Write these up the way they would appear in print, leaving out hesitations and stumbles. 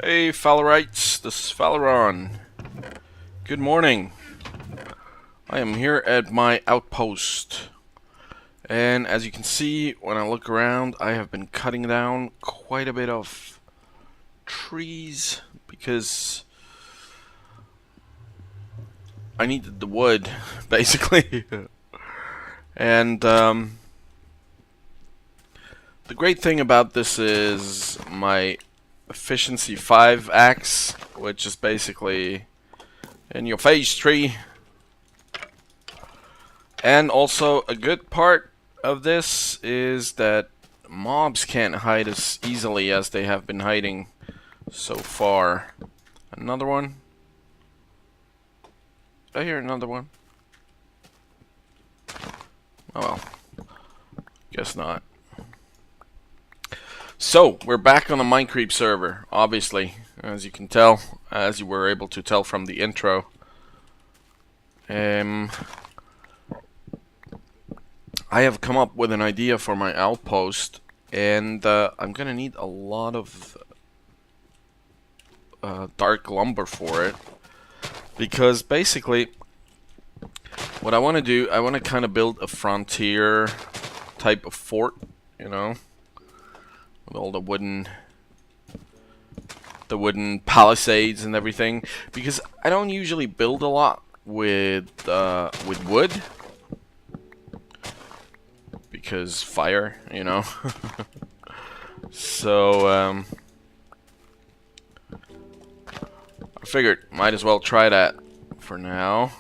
Hey Fallarites, this is Fallaron. Good morning. I am here at my outpost. And as you can see, when I look around, I have been cutting down quite a bit of trees because I needed the wood, basically. And the great thing about this is my efficiency 5 axe, which is basically in your face tree. And also a good part of this is that mobs can't hide as easily as they have been hiding so far. Another one. Did I hear another one? Oh well. Guess not. So, we're back on the Minecreep server, obviously, as you can tell, as you were able to tell from the intro. I have come up with an idea for my outpost, and I'm gonna need a lot of dark lumber for it, because basically what I want to do, I want to kind of build a frontier type of fort, you know, with all the wooden palisades and everything, because I don't usually build a lot with wood, because fire, you know. So I figured might as well try that for now.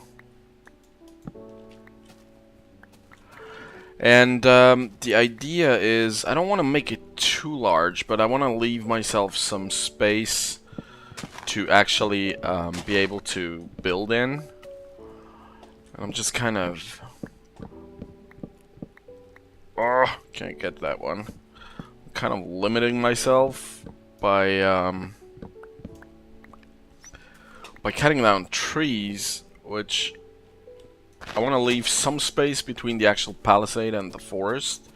And the idea is I don't want to make it too large, but I want to leave myself some space to actually be able to build in. I'm just kind of... Oh, can't get that one. I'm kind of limiting myself by cutting down trees, which I want to leave some space between the actual palisade and the forest,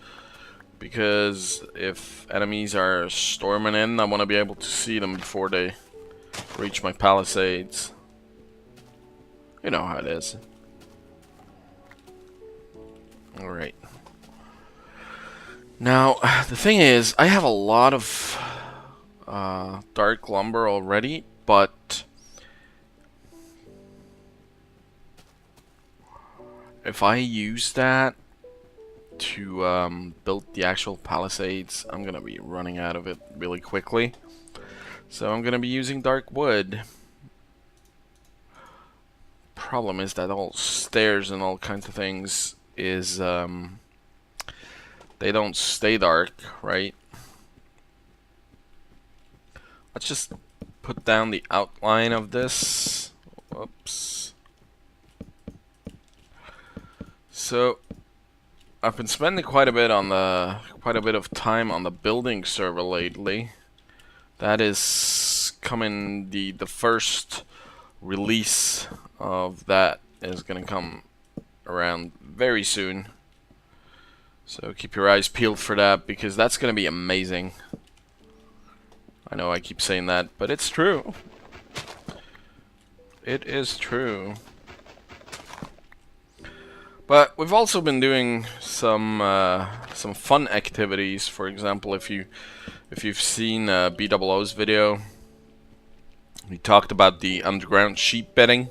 because if enemies are storming in, I want to be able to see them before they reach my palisades. You know how it is. Alright. Now, the thing is, I have a lot of dark lumber already, but if I use that to build the actual palisades, I'm gonna be running out of it really quickly. So I'm gonna be using dark wood. Problem is that all stairs and all kinds of things is they don't stay dark, right? Let's just put down the outline of this. Whoops. So I've been spending quite a bit of time on the building server lately. That is coming, the first release of that is gonna come around very soon. So keep your eyes peeled for that, because that's gonna be amazing. I know I keep saying that, but it's true. It is true. But we've also been doing some fun activities. For example, if you've seen B00's video, he talked about the underground sheep bedding,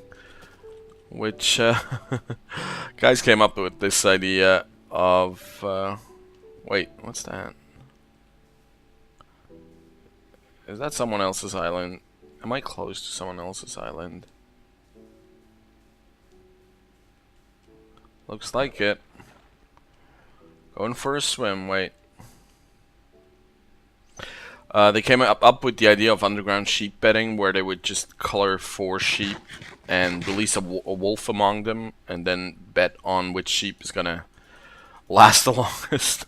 which guys came up with this idea of wait, what's that? Is that someone else's island? Am I close to someone else's island? Looks like it. Going for a swim, wait. They came up with the idea of underground sheep bedding, where they would just color 4 sheep and release a wolf among them, and then bet on which sheep is gonna last the longest.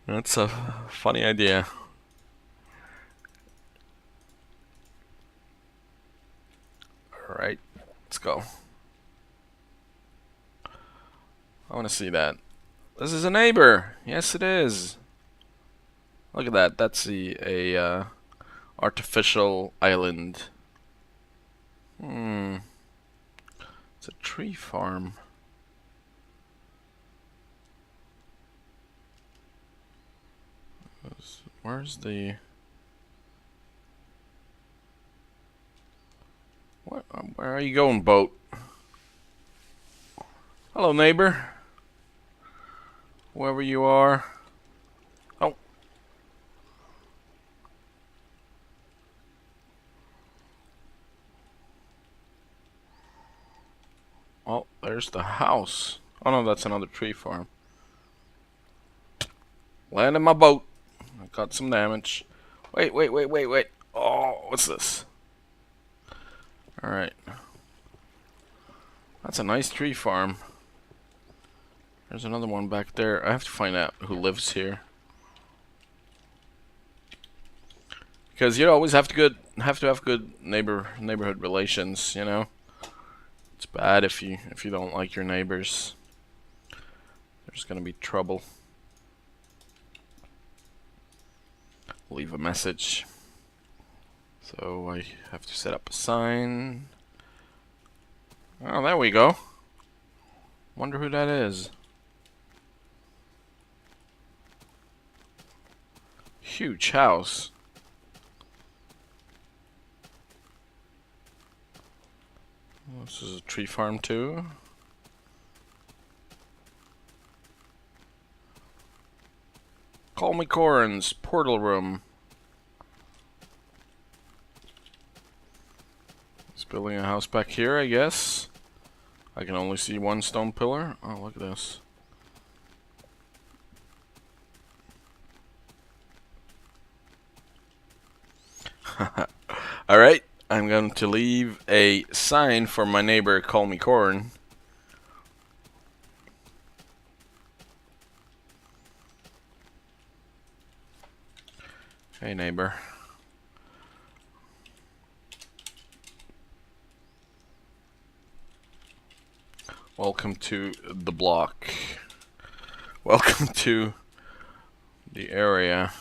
That's a funny idea. Alright, let's go. I want to see that. This is a neighbor. Yes, it is. Look at that. That's a Artificial island. It's a tree farm. Where's the... What? Where are you going, boat? Hello, neighbor. Whoever you are. Oh. Oh, there's the house. Oh no, that's another tree farm. Land in my boat. I got some damage. Wait. Oh, what's this? Alright. That's a nice tree farm. There's another one back there. I have to find out who lives here. Because you always have to have good neighborhood relations, you know? It's bad if you don't like your neighbors. There's gonna be trouble. Leave a message. So I have to set up a sign. Oh, there we go. Wonder who that is. Huge house. This is a tree farm too. Call me Corin's portal room. He's building a house back here, I guess. I can only see one stone pillar. Oh, look at this. Alright, I'm going to leave a sign for my neighbor, Call Me Corin. Hey, neighbor. Welcome to the block. Welcome to the area.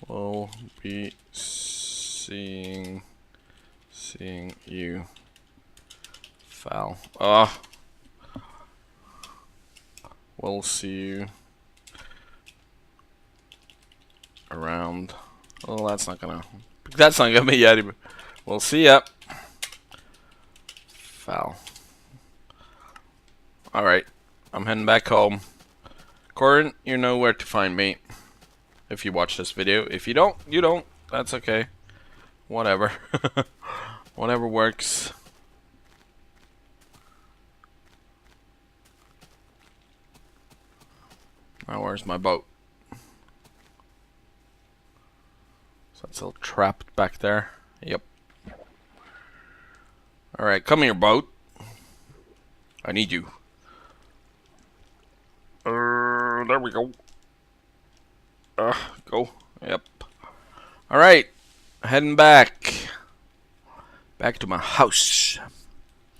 We'll be seeing you, Fal. We'll see you around. Oh, that's not gonna be yet. We'll see ya, Fal. Alright, I'm heading back home. Corin, you know where to find me if you watch this video. If you don't, you don't. That's okay. Whatever. Whatever works. Now where's my boat? So that's all trapped back there. Yep. Alright, come here, boat. I need you. There we go. Go. Yep. Alright. Heading back. Back to my house.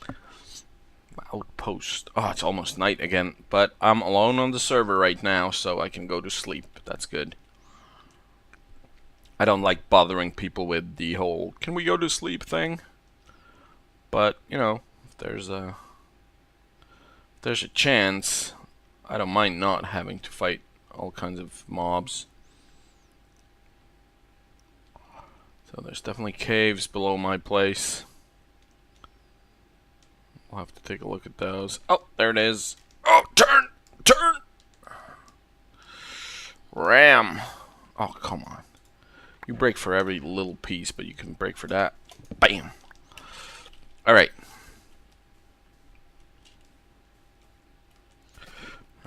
My outpost. Oh, it's almost night again. But I'm alone on the server right now, so I can go to sleep. That's good. I don't like bothering people with the whole, can we go to sleep thing? But, you know, if there's a chance, I don't mind not having to fight all kinds of mobs. So there's definitely caves below my place. We'll have to take a look at those. Oh, there it is. Oh, turn! Ram! Oh, come on. You break for every little piece, but you can break for that. Bam! Alright.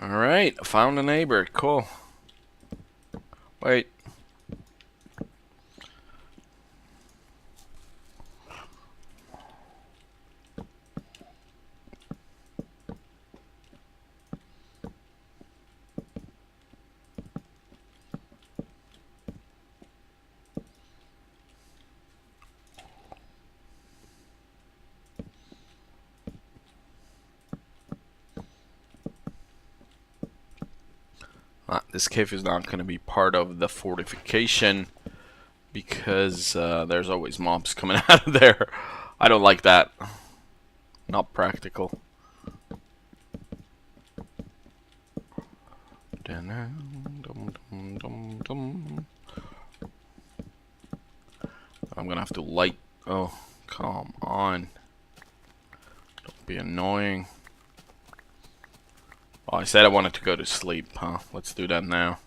Alright, found a neighbor. Cool. Wait. This cave is not going to be part of the fortification because there's always mobs coming out of there. I don't like that. Not practical. I'm gonna have to light. Oh, come on. Don't be annoying. Oh, I said I wanted to go to sleep, huh? Let's do that now.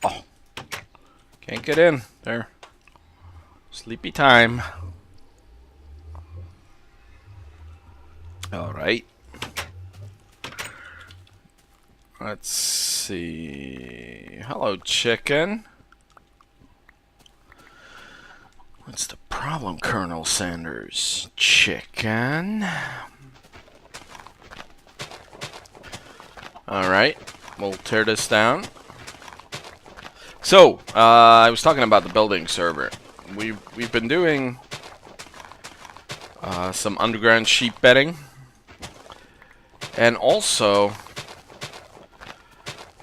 Oh. Can't get in. There. Sleepy time. Alright. Let's see. Hello, chicken. What's the problem, Colonel Sanders? Chicken. Alright. We'll tear this down. So, I was talking about the building server. We've been doing some underground sheep bedding. And also,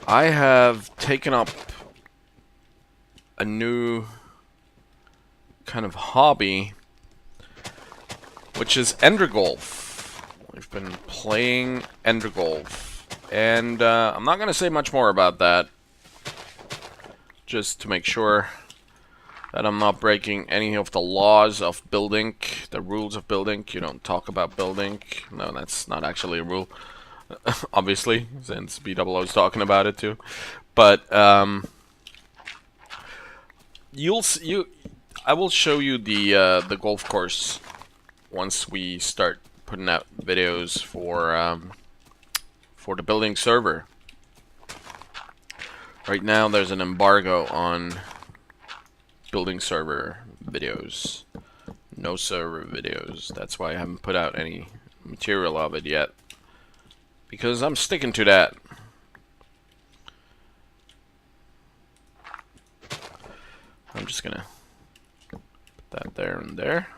I have taken up a new kind of hobby, which is Ender Golf. We've been playing Ender Golf, and I'm not going to say much more about that, just to make sure that I'm not breaking any of the laws of building, the rules of building. You don't talk about building. No, that's not actually a rule, obviously, since B00 is talking about it too. But I will show you the golf course once we start putting out videos for the building server. Right now, there's an embargo on building server videos. No server videos. That's why I haven't put out any material of it yet, because I'm sticking to that. I'm just gonna put that there and there.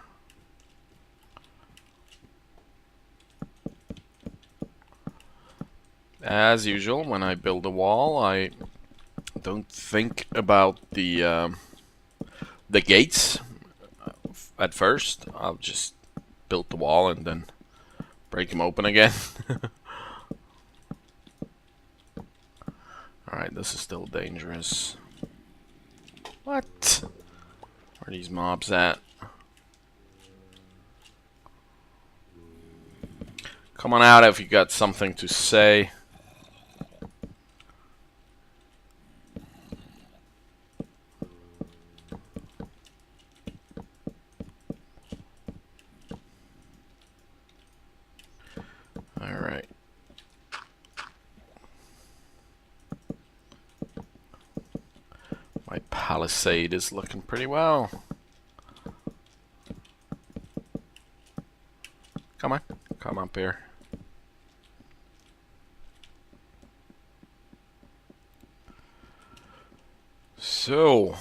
As usual, when I build a wall, I don't think about the gates at first. I'll just build the wall and then break them open again. Alright, this is still dangerous. What? Where are these mobs at? Come on out if you got something to say. Alright. My palisade is looking pretty well. Come on, come up here. So,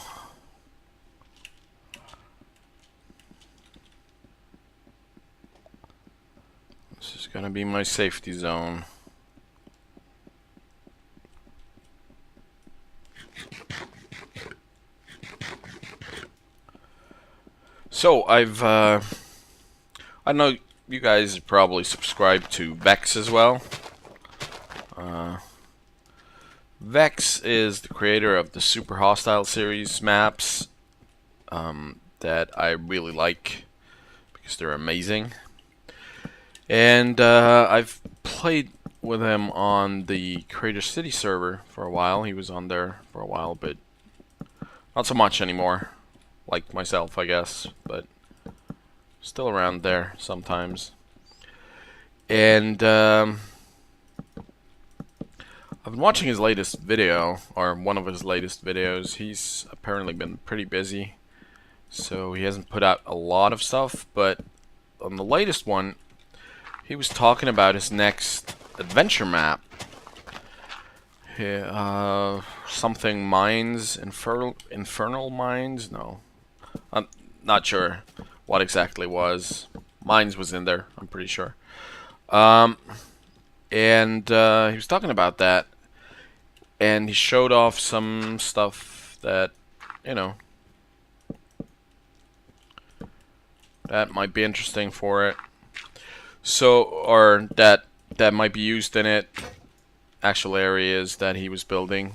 this is gonna be my safety zone. So I know you guys probably subscribe to Vex as well. Vex is the creator of the Super Hostile series maps that I really like because they're amazing. And I've played with him on the Crater City server for a while. He was on there for a while, but not so much anymore. Like myself, I guess, but still around there sometimes. And I've been watching his latest video, or one of his latest videos. He's apparently been pretty busy, so he hasn't put out a lot of stuff, but on the latest one, he was talking about his next adventure map. Something mines, infernal mines? No. I'm not sure what exactly was. Mines was in there, I'm pretty sure. And he was talking about that. and he showed off some stuff that, you know, that might be interesting for it. So, or that might be used in it, actual areas that he was building.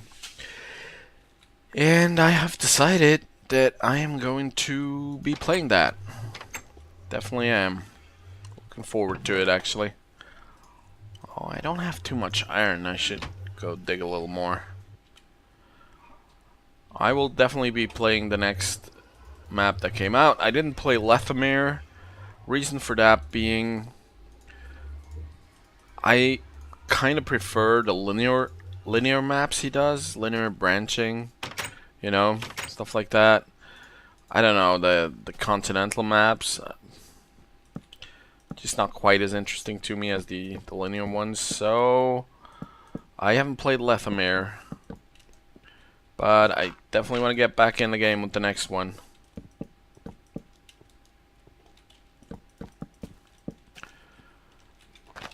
And I have decided that I am going to be playing that. Definitely am. Looking forward to it, actually. Oh, I don't have too much iron. I should go dig a little more. I will definitely be playing the next map that came out. I didn't play Lethamyr. Reason for that being, I kind of prefer the linear maps he does, linear branching, you know, stuff like that. I don't know, the continental maps, just not quite as interesting to me as the linear ones. So I haven't played Lethamyr, but I definitely want to get back in the game with the next one.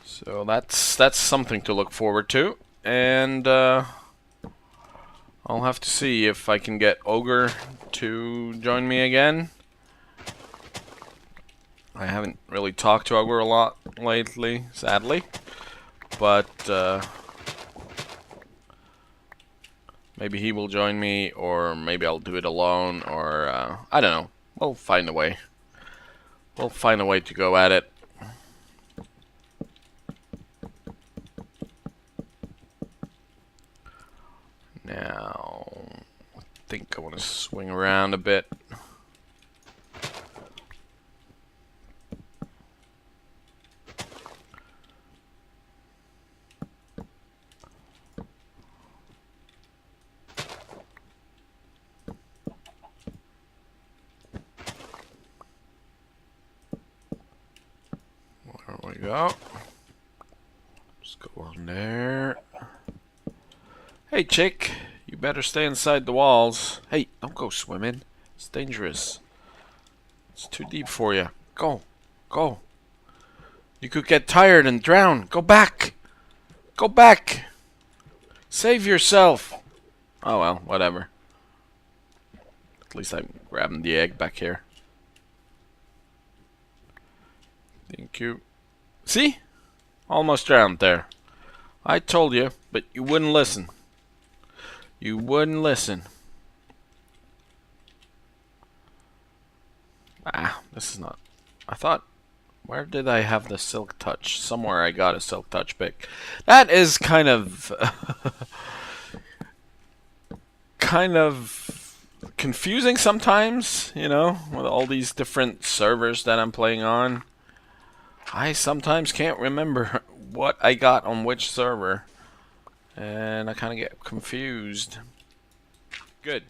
So that's something to look forward to, and I'll have to see if I can get Ogre to join me again. I haven't really talked to Ogre a lot lately, sadly, but maybe he will join me, or maybe I'll do it alone, or I don't know. We'll find a way. We'll find a way to go at it. Now, I think I want to swing around a bit. There we go. Just go on there. Hey, chick. You better stay inside the walls. Hey, don't go swimming. It's dangerous. It's too deep for you. Go. Go. You could get tired and drown. Go back. Go back. Save yourself. Oh well, whatever. At least I'm grabbing the egg back here. Thank you. See? Almost drowned there. I told you, but you wouldn't listen. You wouldn't listen. Ah, this is not... I thought... Where did I have the silk touch? Somewhere I got a silk touch pick. That is kind of... kind of confusing sometimes, you know, with all these different servers that I'm playing on. I sometimes can't remember what I got on which server, and I kind of get confused. Good.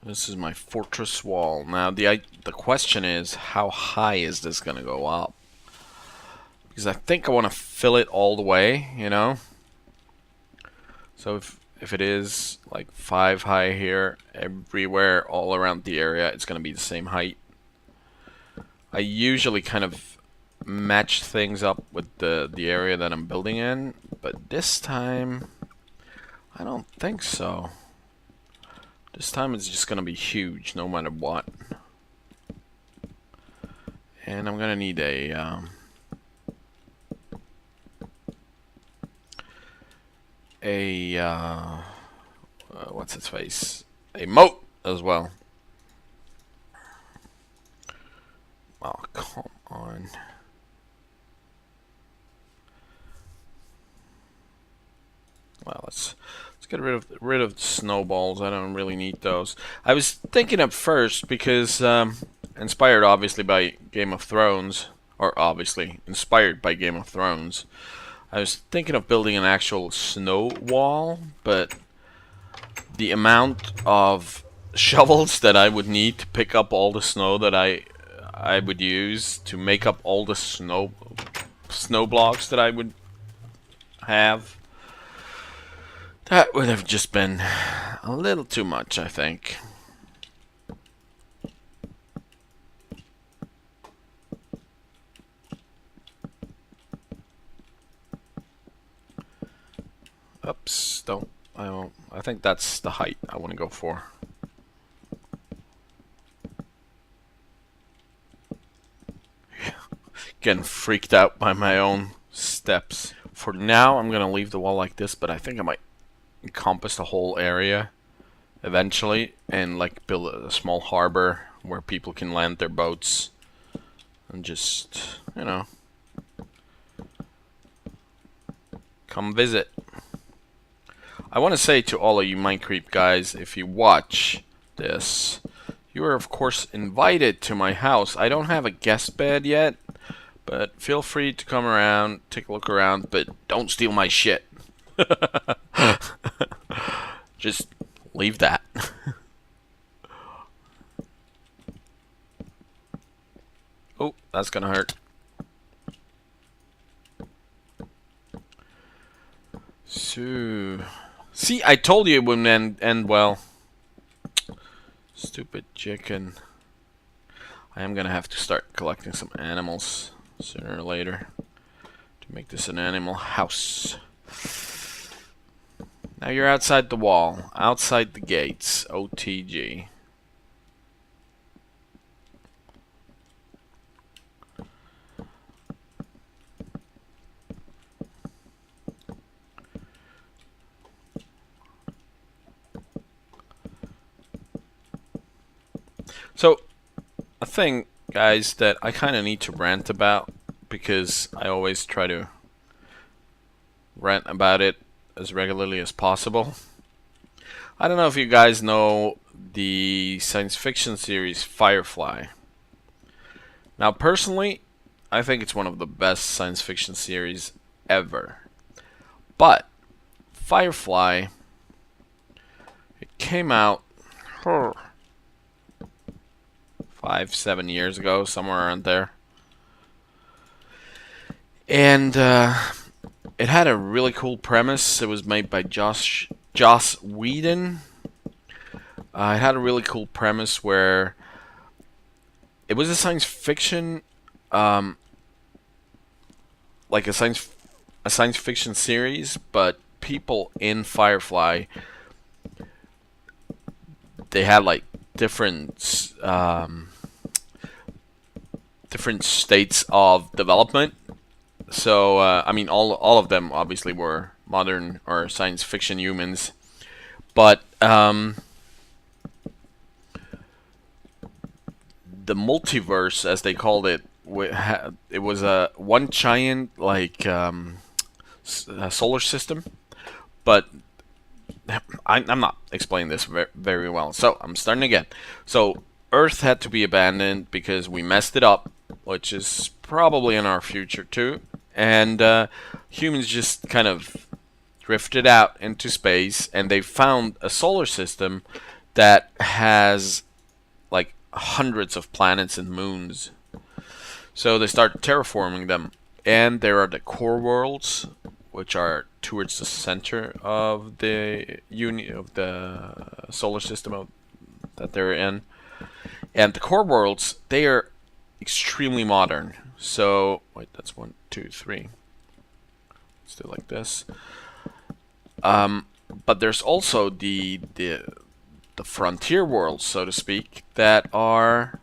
This is my fortress wall. Now the question is, how high is this gonna go up? Because I think I want to fill it all the way, you know. So if it is like 5 high here, everywhere all around the area, it's gonna be the same height. I usually kind of match things up with the area that I'm building in, but this time I don't think so. This time it's just gonna be huge no matter what. And I'm gonna need a what's its face? A moat as well. Oh, come on. Well, let's get rid of the snowballs. I don't really need those. I was thinking at first, because inspired obviously by Game of Thrones, or obviously inspired by Game of Thrones, I was thinking of building an actual snow wall, but the amount of shovels that I would need to pick up all the snow that I would use to make up all the snow blocks that I would have, that would have just been a little too much, I think. just don't. I think that's the height I want to go for. Getting freaked out by my own steps. For now, I'm gonna leave the wall like this, but I think I might encompass the whole area eventually and like build a small harbor where people can land their boats and just, you know, come visit. I want to say to all of you Minecreep guys, if you watch this, you are of course invited to my house. I don't have a guest bed yet, but feel free to come around, take a look around, but don't steal my shit. Just leave that. Oh, that's gonna hurt. So, see, I told you it wouldn't end well. Stupid chicken. I am gonna have to start collecting some animals sooner or later to make this an animal house. Now you're outside the wall, outside the gates, OTG. So, a thing, guys, that I kind of need to rant about, because I always try to rant about it as regularly as possible. I don't know if you guys know the science fiction series Firefly. Now, personally, I think it's one of the best science fiction series ever. But Firefly, it came out 5-7 years ago, somewhere around there. And it had a really cool premise. It was made by Joss Whedon. It had a really cool premise where it was a science fiction, like a science fiction series, but people in Firefly, they had like different states of development. So, I mean, all of them obviously were modern or science fiction humans, but the multiverse, as they called it, it was one giant like solar system. But I'm not explaining this very well, so I'm starting again. So Earth had to be abandoned because we messed it up, which is probably in our future too. And humans just kind of drifted out into space, and they found a solar system that has like hundreds of planets and moons. So they start terraforming them, and there are the core worlds, which are towards the center of the solar system that they're in. And the core worlds, they are extremely modern. So, wait, that's 1, 2, 3. Let's do it like this. But there's also the frontier worlds, so to speak, that are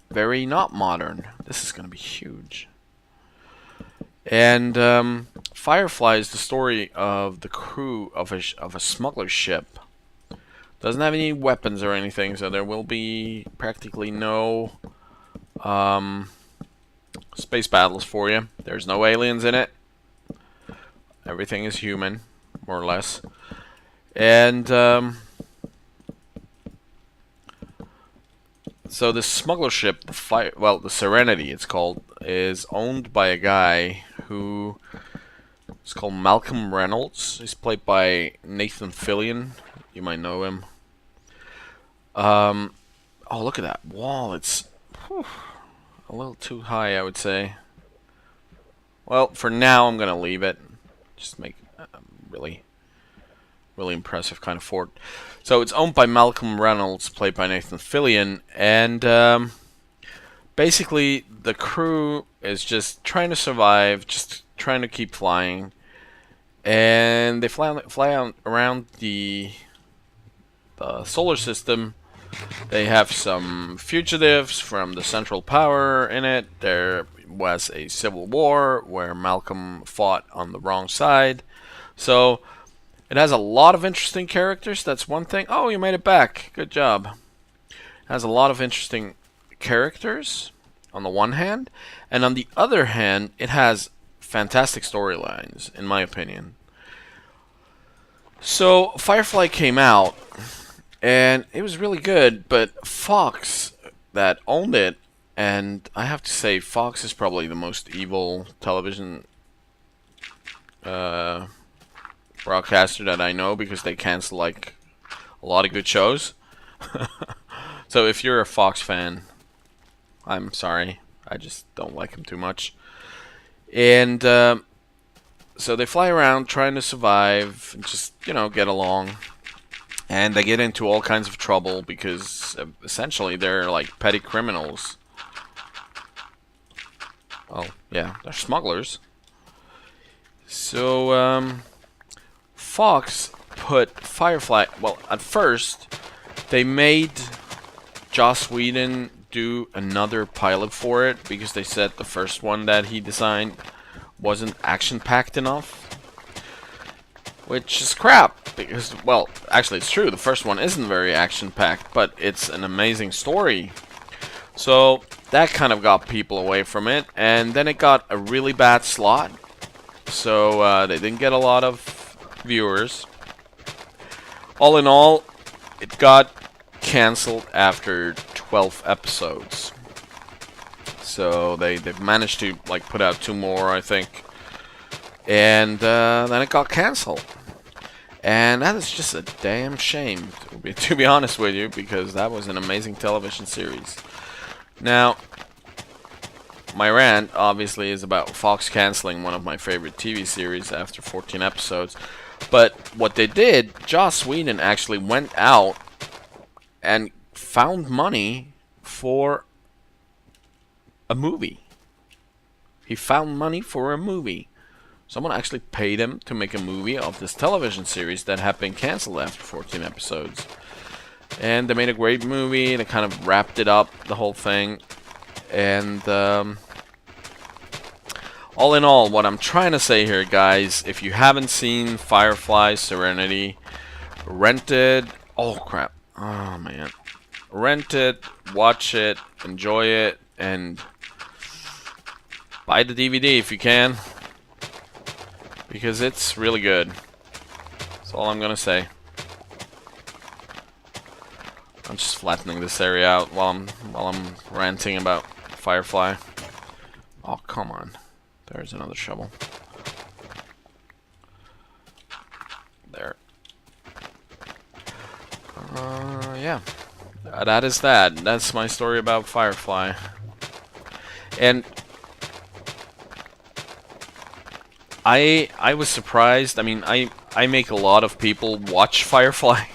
very not modern. This is going to be huge. And Firefly is the story of the crew of a smuggler ship. Doesn't have any weapons or anything, so there will be practically no space battles for you. There's no aliens in it. Everything is human, more or less. And so the smuggler ship, the Serenity, it's called, is owned by a guy who is called Malcolm Reynolds. He's played by Nathan Fillion. You might know him. Oh, look at that wall. It's a little too high, I would say. Well, for now, I'm gonna leave it. Just make a really impressive kind of fort. So it's owned by Malcolm Reynolds, played by Nathan Fillion, and basically the crew is just trying to survive, just trying to keep flying, and they fly around the solar system. They have some fugitives from the Central Power in it. There was a civil war where Malcolm fought on the wrong side. So it has a lot of interesting characters. That's one thing. Oh, you made it back. Good job. It has a lot of interesting characters on the one hand, and on the other hand, it has fantastic storylines, in my opinion. So Firefly came out, and it was really good, but Fox that owned it, and I have to say Fox is probably the most evil television broadcaster that I know, because they cancel like a lot of good shows. So if you're a Fox fan, I'm sorry, I just don't like him too much. And so they fly around trying to survive and just, you know, get along. And they get into all kinds of trouble because essentially they're like petty criminals. Oh, yeah, they're smugglers. So, Fox put Firefly... Well, at first, they made Joss Whedon do another pilot for it because they said the first one that he designed wasn't action-packed enough. Which is crap, because, well, actually it's true, the first one isn't very action-packed, but it's an amazing story. So, that kind of got people away from it, and then it got a really bad slot. So, they didn't get a lot of viewers. All in all, it got cancelled after 12 episodes. So, they've managed to, like, put out 2 more, I think. And then it got cancelled. And that is just a damn shame, to be honest with you, because that was an amazing television series. Now, my rant, obviously, is about Fox cancelling one of my favorite TV series after 14 episodes. But what they did, Joss Whedon actually went out and found money for a movie. He found money for a movie. Someone actually paid him to make a movie of this television series that had been cancelled after 14 episodes. And they made a great movie. They kind of wrapped it up, the whole thing. And all in all, what I'm trying to say here, guys, if you haven't seen Firefly Serenity, rent it. Oh, crap. Oh, man. Rent it, watch it, enjoy it, and buy the DVD if you can. Because it's really good. That's all I'm gonna say. I'm just flattening this area out while I'm ranting about Firefly. Oh, come on. There's another shovel. There. Yeah. That is that. That's my story about Firefly. And I was surprised. I mean, I make a lot of people watch Firefly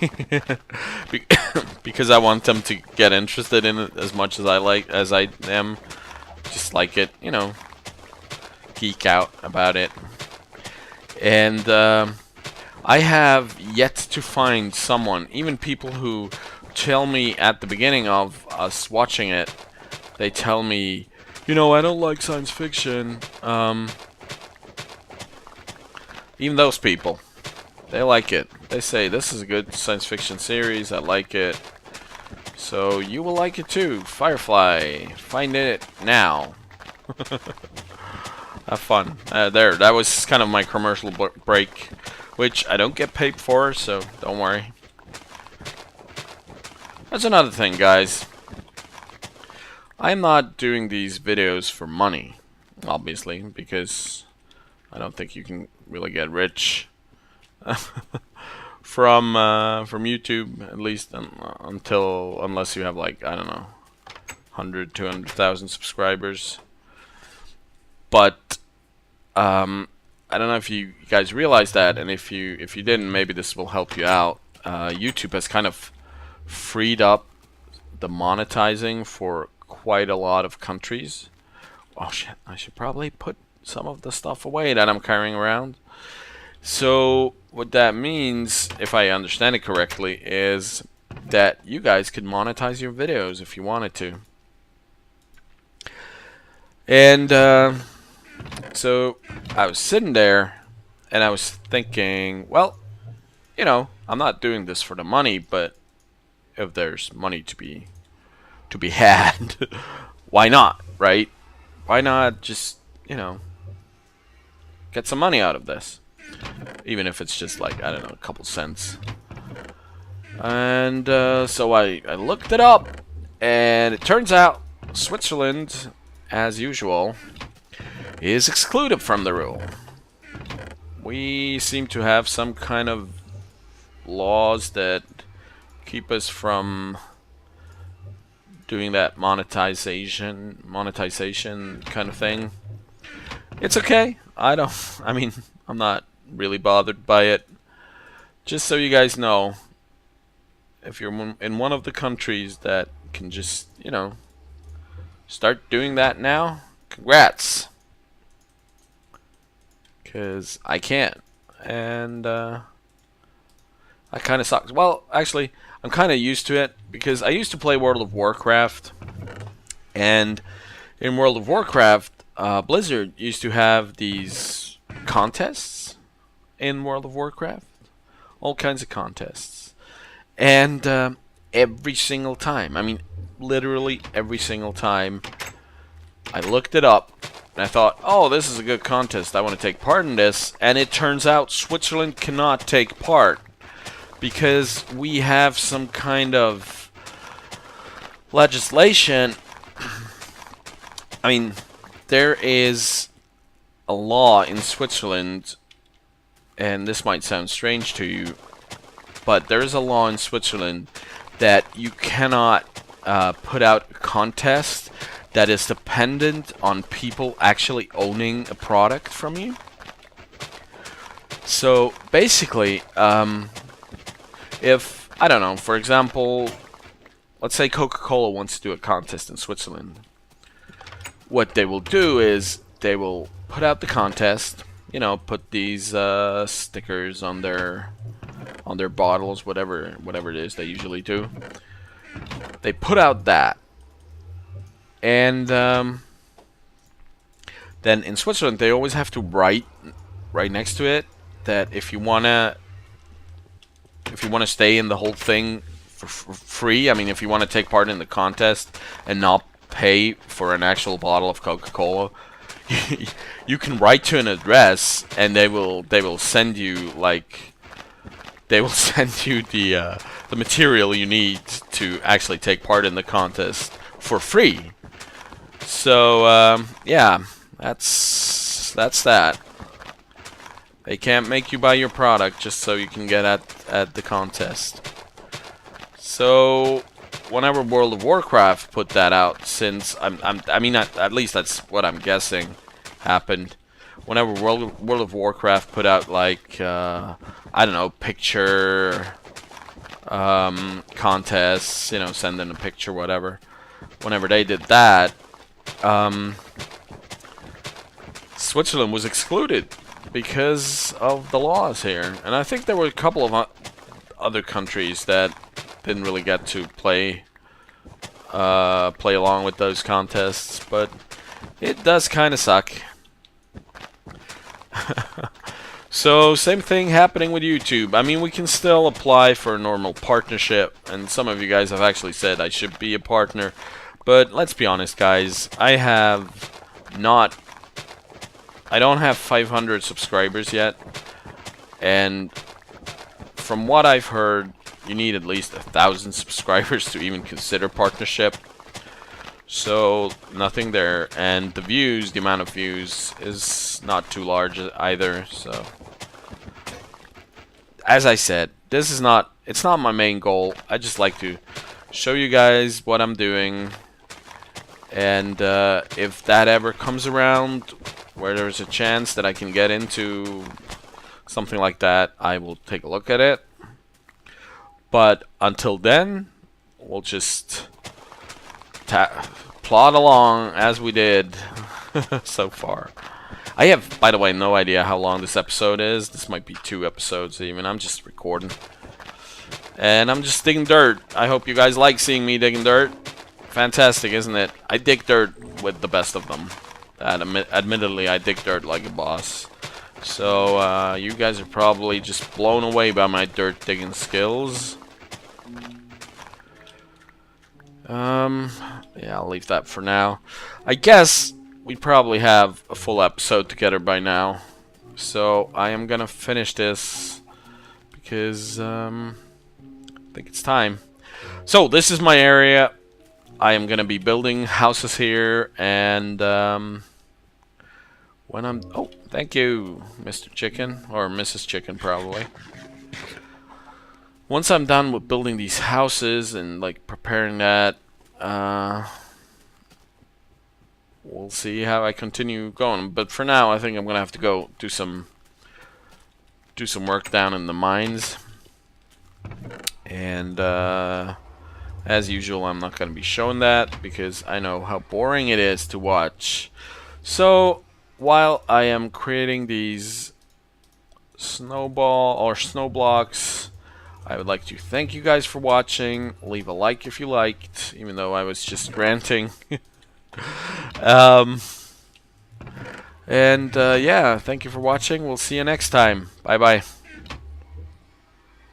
because I want them to get interested in it as much as I am. Just like it, you know, geek out about it. And I have yet to find someone, even people who tell me at the beginning of us watching it, they tell me, you know, I don't like science fiction. Even those people, they like it. They say, this is a good science fiction series, I like it. So you will like it too. Firefly, find it now. Have fun. There, that was kind of my commercial break, which I don't get paid for, so don't worry. That's another thing, guys. I'm not doing these videos for money, obviously, because I don't think you can really get rich from YouTube, at least unless you have, like, I don't know, 100, 200,000 subscribers. But I don't know if you guys realize that, and if you didn't, maybe this will help you out. YouTube has kind of freed up the monetizing for quite a lot of countries. Oh shit, I should probably put some of the stuff away that I'm carrying around. So what that means, if I understand it correctly, is that you guys could monetize your videos if you wanted to. And so I was sitting there and I was thinking, well, you know, I'm not doing this for the money, but if there's money to be had, why not, right? Why not just, you know, get some money out of this? Even if it's just like, I don't know, a couple cents. And so I looked it up, and it turns out Switzerland, as usual, is excluded from the rule. We seem to have some kind of laws that keep us from doing that monetization kind of thing. It's okay. I mean, I'm not really bothered by it. Just so you guys know, if you're in one of the countries that can just, you know, start doing that now, congrats. Because I can't. And I kind of sucks. Well, actually, I'm kind of used to it because I used to play World of Warcraft. And in World of Warcraft, Blizzard used to have these contests in World of Warcraft. All kinds of contests. And every single time, I mean, literally every single time, I looked it up, and I thought, oh, this is a good contest, I want to take part in this, and it turns out Switzerland cannot take part, because we have some kind of legislation. I mean, there is a law in Switzerland, and this might sound strange to you, but there is a law in Switzerland that you cannot put out a contest that is dependent on people actually owning a product from you. So basically, if, I don't know, for example, let's say Coca-Cola wants to do a contest in Switzerland. What they will do is they will put out the contest, you know, put these stickers on their bottles, whatever it is they usually do. They put out that, and then in Switzerland they always have to write right next to it that if you wanna stay in the whole thing for free, I mean, if you want to take part in the contest and not pay for an actual bottle of Coca-Cola, you can write to an address, and they will send you the material you need to actually take part in the contest for free. So yeah, that's that. They can't make you buy your product just so you can get at the contest. So whenever World of Warcraft put that out, since I mean at least that's what I'm guessing happened. Whenever World of Warcraft put out, like I don't know, picture contests, you know, send in a picture, whatever. Whenever they did that, Switzerland was excluded because of the laws here, and I think there were a couple of other countries that didn't really get to play along with those contests, but it does kind of suck. So same thing happening with YouTube. I mean, we can still apply for a normal partnership, and some of you guys have actually said I should be a partner, but let's be honest, guys, I don't have 500 subscribers yet, and from what I've heard, you need at least 1,000 subscribers to even consider partnership. So nothing there, and the amount of views is not too large either. So as I said, it's not my main goal. I just like to show you guys what I'm doing, and if that ever comes around where there's a chance that I can get into something like that, I will take a look at it. But until then, we'll just plod along as we did so far. I have, by the way, no idea how long this episode is. This might be 2 episodes even. I'm just recording. And I'm just digging dirt. I hope you guys like seeing me digging dirt. Fantastic, isn't it? I dig dirt with the best of them. Admittedly, I dig dirt like a boss. So, you guys are probably just blown away by my dirt digging skills. Yeah, I'll leave that for now. I guess we probably have a full episode together by now. So, I am gonna finish this because, I think it's time. So, this is my area. I am gonna be building houses here, and, when I'm... Oh, thank you, Mr. Chicken. Or Mrs. Chicken, probably. Once I'm done with building these houses and, like, preparing that, we'll see how I continue going. But for now, I think I'm gonna have to go do some work down in the mines. And, as usual, I'm not gonna be showing that because I know how boring it is to watch. So, while I am creating these snowball or snow blocks, I would like to thank you guys for watching. Leave a like if you liked, even though I was just ranting. Yeah, thank you for watching. We'll see you next time. Bye bye.